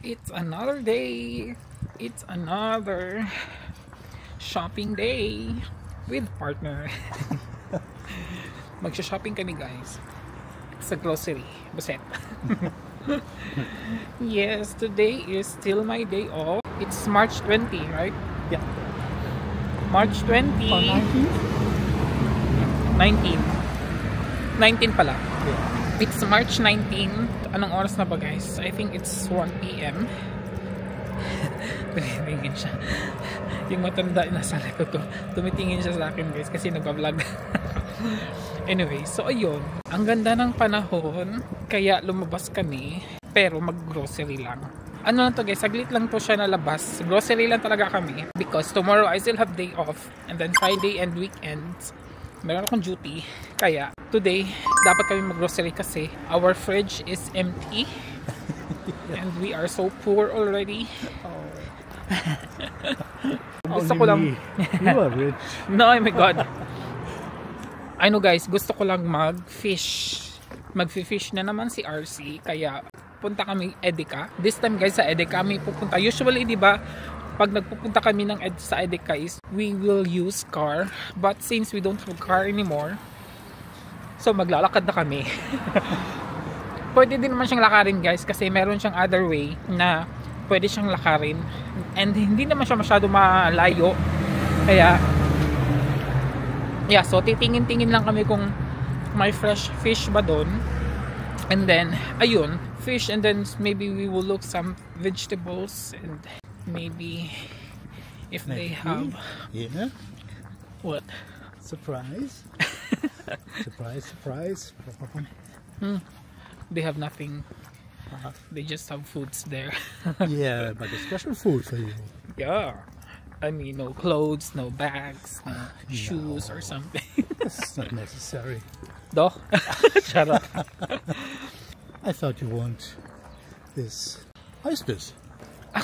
It's another day. It's another shopping day with partner. Magsha-shopping kami guys sa grocery. Buset. Yes, today is still my day off. It's March 20, right? Yeah. March 20. 19 pala. Yeah. It's March 19. Anong oras na ba guys? I think it's 1 PM. Tumitingin siya. Yung matanda nasa likod ko. Tumitingin siya sa akin guys kasi nagpa-vlog. Anyway, so ayun. Ang ganda ng panahon. Kaya lumabas kami. Pero mag-grocery lang. Ano lang to guys, saglit lang to siya nalabas. Grocery lang talaga kami. Because tomorrow I still have day off. And then Friday and weekends, meron akong duty. Kaya today, dapat kami mag-grocery kasi our fridge is empty. And we are so poor already. Gusto ko lang. You are rich. No, oh my God. I know guys, gusto ko lang mag-fish. Mag-fish na naman si RC. Kaya punta kami Edeka. This time guys sa Edeka kami pupunta. Usually di ba pag nagpupunta kami sa Edeka is we will use car. But since we don't have car anymore, so maglalakad na kami. Pwede din naman siyang lakarin guys kasi meron siyang other way na pwede siyang lakarin. And hindi naman siya masyado malayo. Kaya yeah, so titingin-tingin lang kami kung may fresh fish ba doon. And then ayun, fish, and then maybe we will look some vegetables and maybe if they have what surprise. surprise. They have nothing. They just have foods there. Yeah, but a special food for you. Yeah, I mean no clothes, no bags, no shoes or something. That's not necessary. Doh. Shut up. I thought you want this oysters.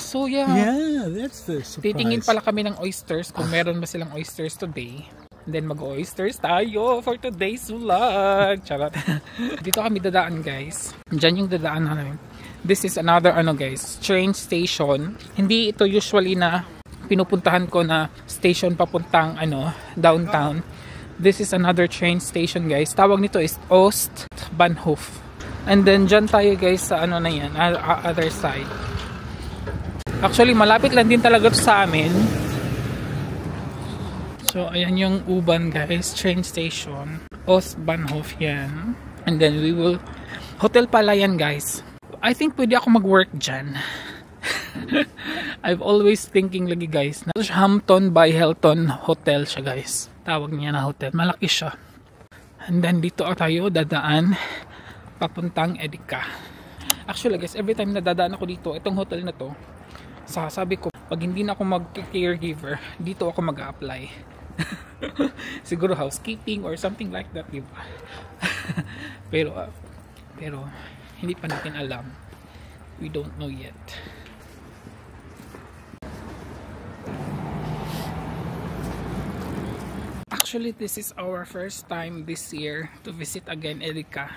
So yeah. Yeah, that's the surprise. Titingin pala kami ng oysters kung meron ba silang oysters today. And then mag-oysters tayo for today's vlog. Charot. Dito kami dadaan guys. Diyan yung dadaan namin. This is another guys, train station. Hindi ito usually na pinupuntahan ko na station papuntang downtown. This is another train station guys. Tawag nito is Ostbahnhof. And then dyan tayo guys sa na yan, other side. Actually malapit lang din talaga sa amin. So ayan yung U-Bahn guys, train station, Ostbahnhof yan. And then we will, hotel pala yan guys. I think pwede ako mag-work dyan. I've always thinking lagi guys na Hampton by Hilton Hotel siya guys. Tawag niya na hotel, malaki siya. And then dito tayo dadaan papuntang Edeka. Actually guys, every time na dadaan ako dito, itong hotel na to, sabi ko, pag hindi na ako mag-caregiver, dito ako mag-a-apply. Siguro housekeeping or something like that, diba? pero hindi pa natin alam. We don't know yet. Actually, this is our first time this year to visit again Edeka.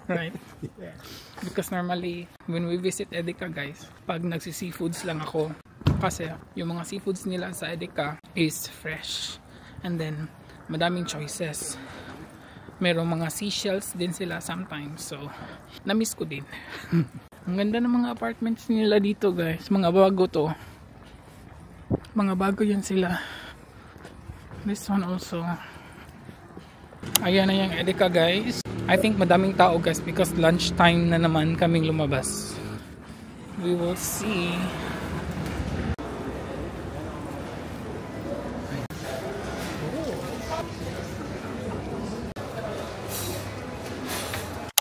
Right? Yeah. Because normally, when we visit Edeka guys, pag nagsi-seafoods lang ako, kasi yung mga seafoods nila sa Edeka is fresh. And then, madaming choices. Merong mga seashells din sila sometimes. So, na-miss ko din. Ang ganda ng mga apartments nila dito guys. Mga bago to. Mga bago yan sila. This one also. Ayan na yung Edeka guys. I think madaming tao guys because lunchtime na naman kaming lumabas. We will see.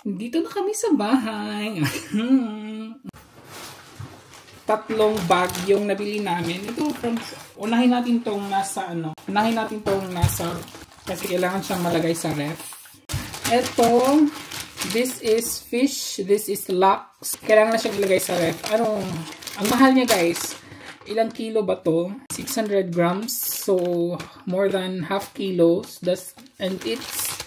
Dito na kami sa bahay. Tatlong bag yung nabili namin. Ito from, unahin natin tong nasa kasi kailangan siyang malagay sa ref. Ito, this is fish, this is locks. Kailangan na siyang ilagay sa ref. Ang mahal niya guys, ilang kilo ba to? 600 grams. So, more than half kilos. And it's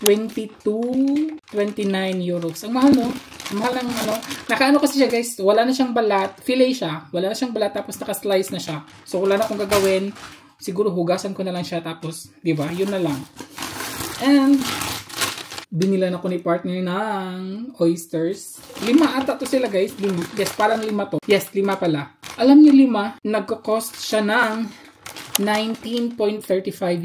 22, 29 euros. Ang mahal no? Mahal ng ano. Nakaano kasi siya guys. Wala na siyang balat. Fillet siya. Wala na siyang balat tapos naka-slice na siya. So wala na akong gagawin. Siguro hugasan ko na lang siya tapos, di ba? Yun na lang. And binilan ako ni partner ng oysters. 5 ata to sila guys. Yes, parang 5 to. Yes, 5 pala. Alam niyo 5, nagko-cost siya ng 19.35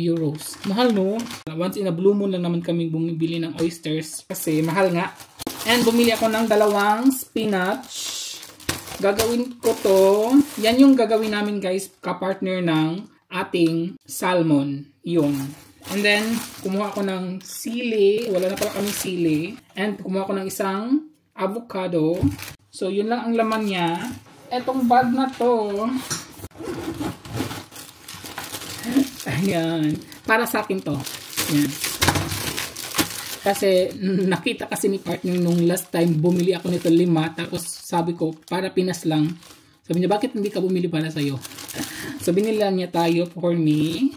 euros. Mahal no? Once in a blue moon lang naman kami bumibili ng oysters kasi mahal nga. And bumili ako ng 2 spinach. Gagawin ko to. Yan yung gagawin namin guys, kapartner ng ating salmon. Yun. And then, kumuha ako ng sili. Wala na pala kami sili. And kumuha ako ng isang avocado. So, yun lang ang laman niya. Etong bag na to. Ayan. Para sa akin to. Ayan. Kasi, nakita kasi ni partner nung last time, bumili ako nito 5. Tapos, sabi ko, para Pinas lang. Sabi niya, bakit hindi ka bumili para sa'yo? So, binila niya tayo for me.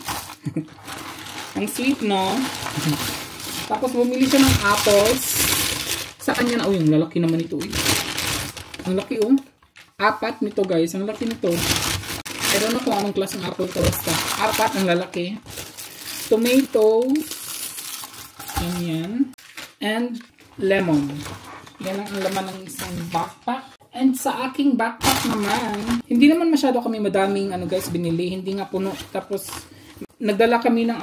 Ang sweet, no? Tapos, bumili siya ng apples. Sa kanya na, yung lalaki naman ito. Ang laki, 4 nito, guys. Ang laki nito. I don't know kung anong klaseng apple to. Basta 4 ang lalaki. Tomatoes. Yan. And lemon. Yan ang laman ng isang backpack. And sa aking backpack naman, hindi naman masyado kami madaming guys binili. Hindi nga puno. Tapos, nagdala kami ng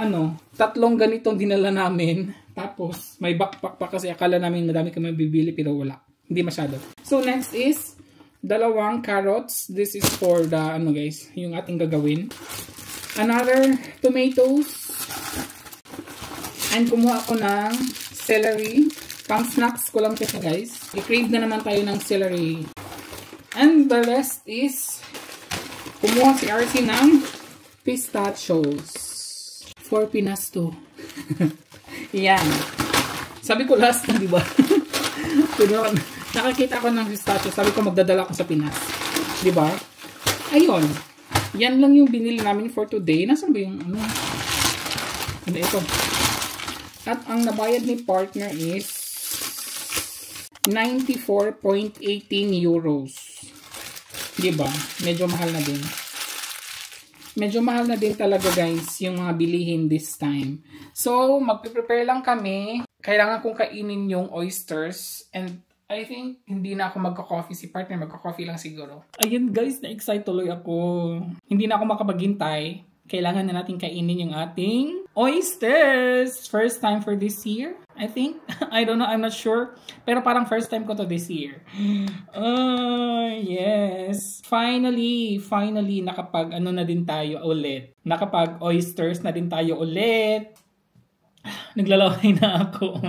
3 ganitong dinala namin. Tapos, may backpack pa kasi akala namin madami kami bibili pero wala. Hindi masyado. So, next is 2 carrots. This is for the, guys, yung ating gagawin. Another tomatoes. And kumuha ako ng celery. Pang snacks ko lang kasi guys. I-crave na naman tayo ng celery. And the rest is, kumuha si RC ng pistachios. For Pinas to. Yan. Sabi ko last na, diba? Pero, nakakita ko ng pistachios. Sabi ko magdadala ko sa Pinas. Diba? Ayun. Yan lang yung binili namin for today. Nasaan ba yung ito. At ang nabayad ni partner is 94.18 euros. Diba? Medyo mahal na din. Medyo mahal na din talaga guys yung mga bilihin this time. So, magpe-prepare lang kami. Kailangan kong kainin yung oysters. And I think hindi na ako magka-coffee. Si partner magka-coffee lang siguro. Ayun guys, na-excite tuloy ako. Hindi na ako makapaghintay. Kailangan na natin kainin yung ating oysters. First time for this year, I think. I don't know, I'm not sure. Pero parang first time ko to this year. Yes. Finally, nakapag na din tayo ulit. Nakapag oysters na din tayo ulit. Naglalaway na ako.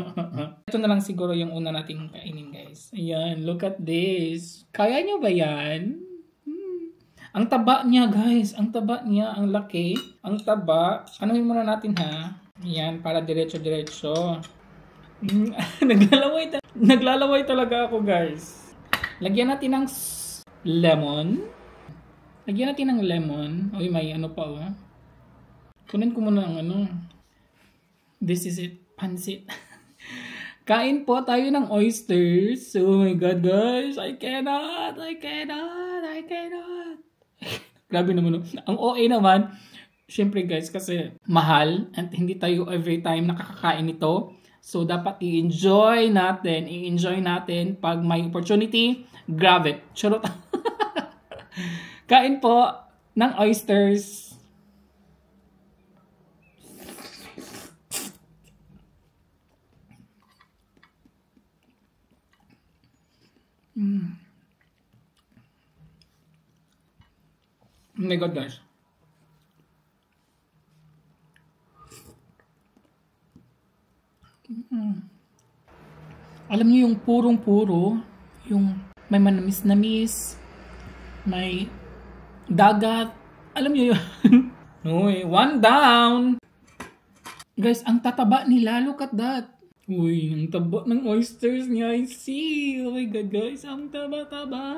Ito na lang siguro yung una nating kainin guys. Ayan, look at this. Kaya nyo ba yan? Ang taba niya, guys. Ang taba niya. Ang laki. Ang taba. Anuhin muna natin, ha? Yan, para diretso-diretso. Naglalaway talaga ako, guys. Lagyan natin ng lemon. Lagyan natin ng lemon. Uy, may pa, Kunin ko muna ang This is it. Pansit. Kain po tayo ng oysters. Oh my God, guys. I cannot. Grabe naman. Ang OA naman, syempre guys, kasi mahal at hindi tayo every time nakakakain ito. So, dapat i-enjoy natin pag may opportunity, grab it. Charot. Kain po ng oysters. Oh my God, guys. Alam niyo yung purong-puro, yung may manamis-namis, may dagat. Alam niyo yun? Uy, 1 down. Guys, ang tataba nila. Look at that. Uy, ang taba ng oysters niya. I see. Oh my God, guys. Ang taba-taba.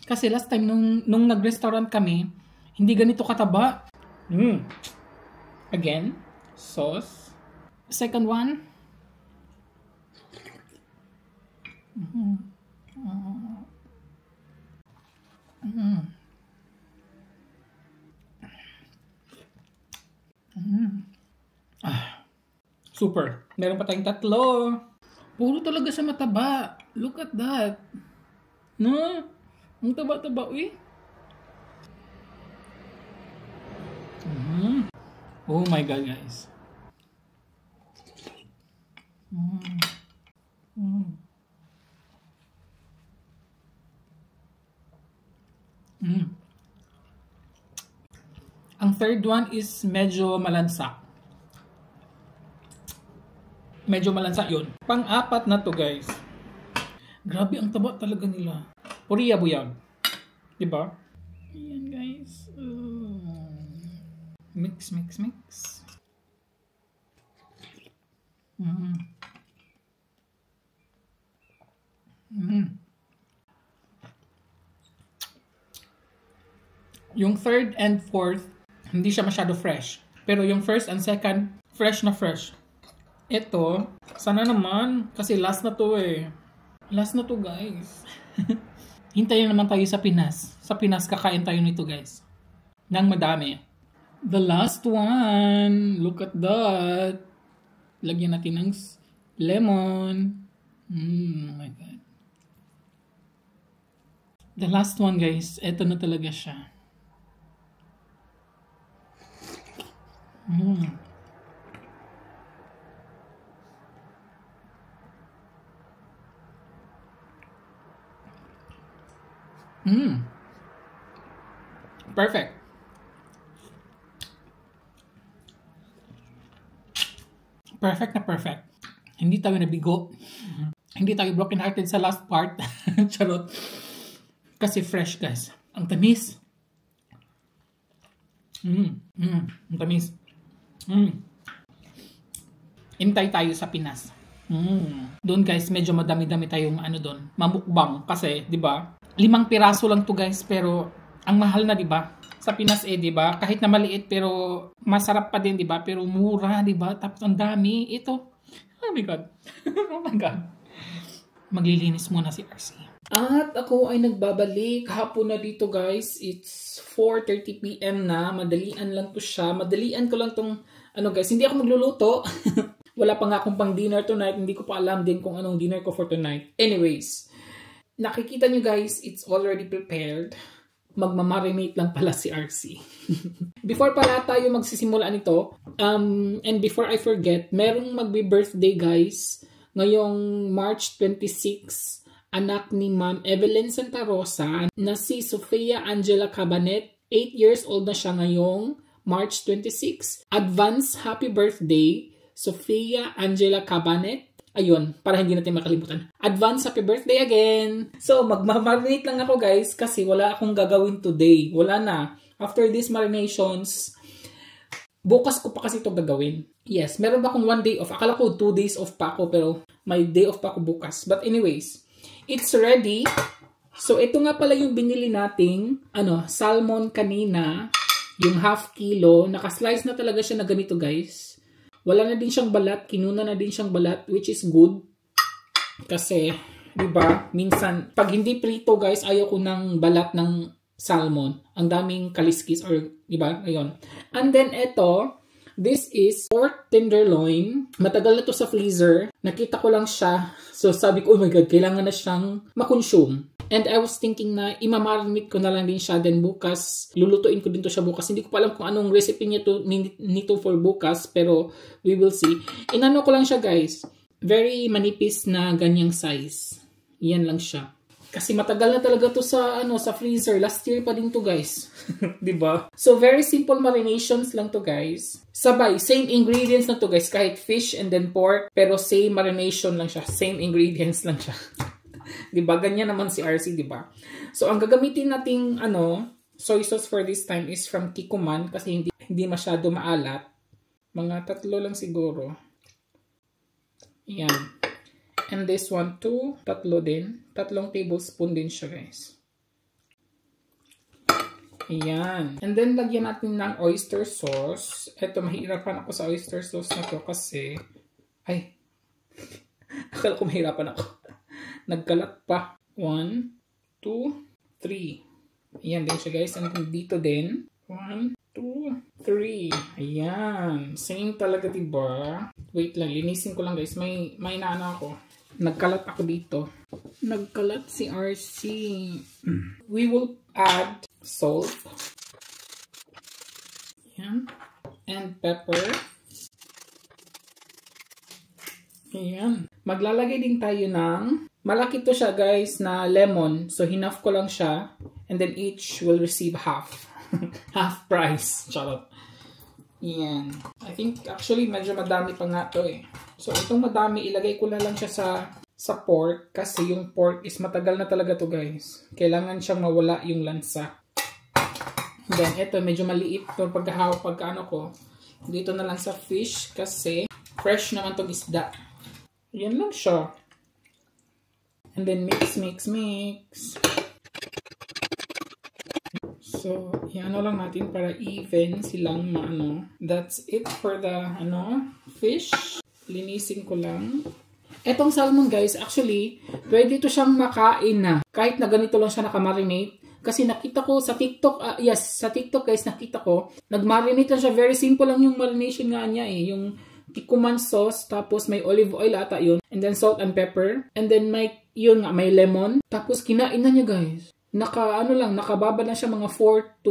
Kasi last time, nung nag-restaurant kami, hindi ganito kataba. Again, sauce. Second one. Super. Meron pa tayong tatlo. Puro talaga siya mataba. Look at that. No? Ang taba-taba, uy. Oh my God, guys. Ang third one is medyo malansa. Medyo malansa yun. Pang-apat na to, guys. Grabe, ang taba talaga nila. Korea buyag. Diba? Ayan, guys. Mix, mix, mix. Yung third and fourth, hindi siya masyado fresh. Pero yung first and second, fresh na fresh. Ito, sana naman, kasi last na to eh. Last na to, guys. Hintayin naman tayo sa Pinas. Sa Pinas, kakain tayo nito, guys. Nang madami. The last one. Look at that. Lagyan natin ng lemon. Oh my God. The last one, guys. Ito na talaga siya. Perfect. Perfect na perfect. Hindi tayo nabigo. Hindi tayo broken hearted sa last part. Charot. Kasi fresh, guys. Ang tamis. Ang tamis. Intay tayo sa Pinas. Doon, guys, medyo madami-dami tayong ano doon. Mamukbang. Kasi, di ba? 5 piraso lang to, guys. Pero, ang mahal na, di ba? Sa Pinas di ba? Kahit na maliit pero masarap pa din, di ba? Pero mura, di ba? Tapos ang dami. Ito. Oh my God. Oh my God. Maglilinis muna si RC. At ako ay nagbabalik. Hapon na dito, guys. It's 4:30 PM na. Madalian lang to siya. Madalian ko lang tong ano, guys. Hindi ako magluluto. Wala pa nga akong pang dinner tonight. Hindi ko pa alam din kung anong dinner ko for tonight. Anyways, nakikita nyo, guys, it's already prepared. Magmamarinate lang pala si RC. Before pala tayo magsisimula nito, and before I forget, merong magbe-birthday, guys, ngayong March 26, anak ni Ma'am Evelyn Santa Rosa na si Sofia Angela Cabanet. 8 years old na siya ngayong March 26. Advance happy birthday, Sofia Angela Cabanet. Ayun, para hindi natin makalimutan. Advance happy birthday again! So, magmamarinate lang ako, guys, kasi wala akong gagawin today. Wala na. After these marinations, bukas ko pa kasi ito gagawin. Yes, meron ba akong 1 day off? Akala ko 2 days off pa ako, pero may day off pa ako bukas. But anyways, it's ready. So, ito nga pala yung binili nating salmon kanina. Yung ½ kilo. Nakaslice na talaga siya na ganito, guys. Wala na din siyang balat, kinuna na din siyang balat, which is good. Kasi, di ba, minsan, pag hindi prito, guys, ayaw ko ng balat ng salmon. Ang daming kaliskis, or, di ba, ayun. And then, ito, this is pork tenderloin. Matagal na to sa freezer. Nakita ko lang siya. So, sabi ko, oh my God, kailangan na siyang makonsume. And I was thinking na imamarinate ko na lang din siya. Then bukas, lulutuin ko din to siya bukas. Hindi ko pa alam kung anong recipe nito for bukas. Pero we will see. Inano ko lang siya, guys. Very manipis na ganyang size. Yan lang siya. Kasi matagal na talaga to sa freezer. Last year pa din to, guys. Diba? So very simple marinations lang to, guys. Sabay, same ingredients na to, guys. Kahit fish and then pork. Pero same marination lang siya. Same ingredients lang siya. Diba? Ganyan naman si RC, diba? So, ang gagamitin nating, soy sauce for this time is from Kikkoman kasi hindi masyado maalat. Mga 3 lang siguro. Yan. And this one, 2, 3 din. 3 tablespoon din siya, guys. Ayan. And then, lagyan natin ng oyster sauce. Ito, mahirapan ako sa oyster sauce na to kasi, akala ko mahirapan ako. Nagkalat pa. 1, 2, 3. Ayan din siya guys. And dito din. 1, 2, 3. Ayan. Same talaga diba? Wait lang. Linisin ko lang guys. May naano ako. Nagkalat ako dito. Nagkalat si RC. We will add salt. Ayan. And pepper. Ayan. Maglalagay din tayo ng, malaki to siya guys na lemon. So hinaf ko lang siya. And then each will receive half. Half price. Charot. Ayan. I think actually medyo madami pa nga to eh. So itong madami, ilagay ko na lang siya sa pork. Kasi yung pork is matagal na talaga to guys. Kailangan siyang mawala yung lansa. Then ito medyo maliit to pagkaano ko. Dito na lang sa fish kasi fresh naman tong isda. Yan lang siya. And then mix. So, ano lang natin para even silang maano. That's it for the fish. Linisin ko lang. Etong salmon guys, actually, pwede to siyang makain na. Kahit na ganito lang siya nakamarinate. Kasi nakita ko sa TikTok, sa TikTok guys, nakita ko, nagmarinate lang siya. Very simple lang yung marination nga niya eh. Yung Kikkoman sauce, tapos may olive oil ata yun. And then salt and pepper. And then may lemon. Tapos kinain na niya guys. Nakababa na siya mga 4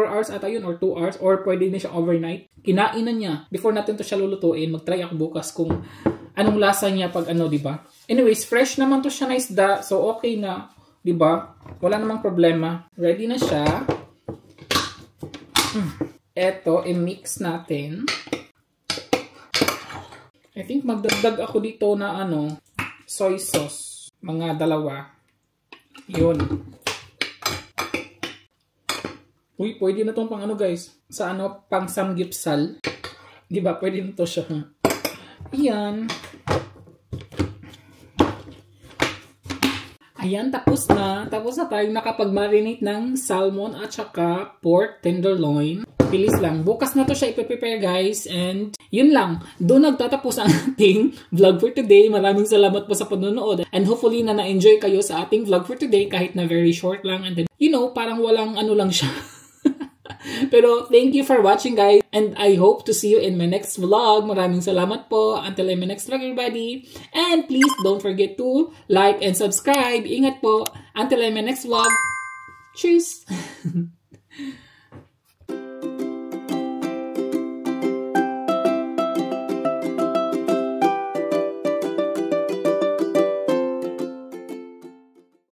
hours ata yun or 2 hours. Or pwede na siya overnight. Kinain na niya. Before natin to siya lulutuin, mag-try ako bukas kung anong lasa niya pag diba? Anyways, fresh naman to siya na isda. So okay na, diba? Wala namang problema. Ready na siya. Eto, i-mix natin. I think magdagdag ako dito na soy sauce. Mga 2. Yun. Uy, pwede na tong pang guys. Sa pang samgipsal. Diba? Pwede na to siya. Ayan. Ayan, tapos na. Tapos na tayong nakapag-marinate ng salmon at saka pork tenderloin. Bilis lang. Bukas na to siya ipiprepare guys. And yun lang. Doon nagtatapos ang ating vlog for today. Maraming salamat po sa panonood. And hopefully na-enjoy kayo sa ating vlog for today kahit na very short lang. And then, parang walang lang siya. Pero thank you for watching guys. And I hope to see you in my next vlog. Maraming salamat po. Until my next vlog everybody. And please don't forget to like and subscribe. Ingat po. Until my next vlog. Cheers!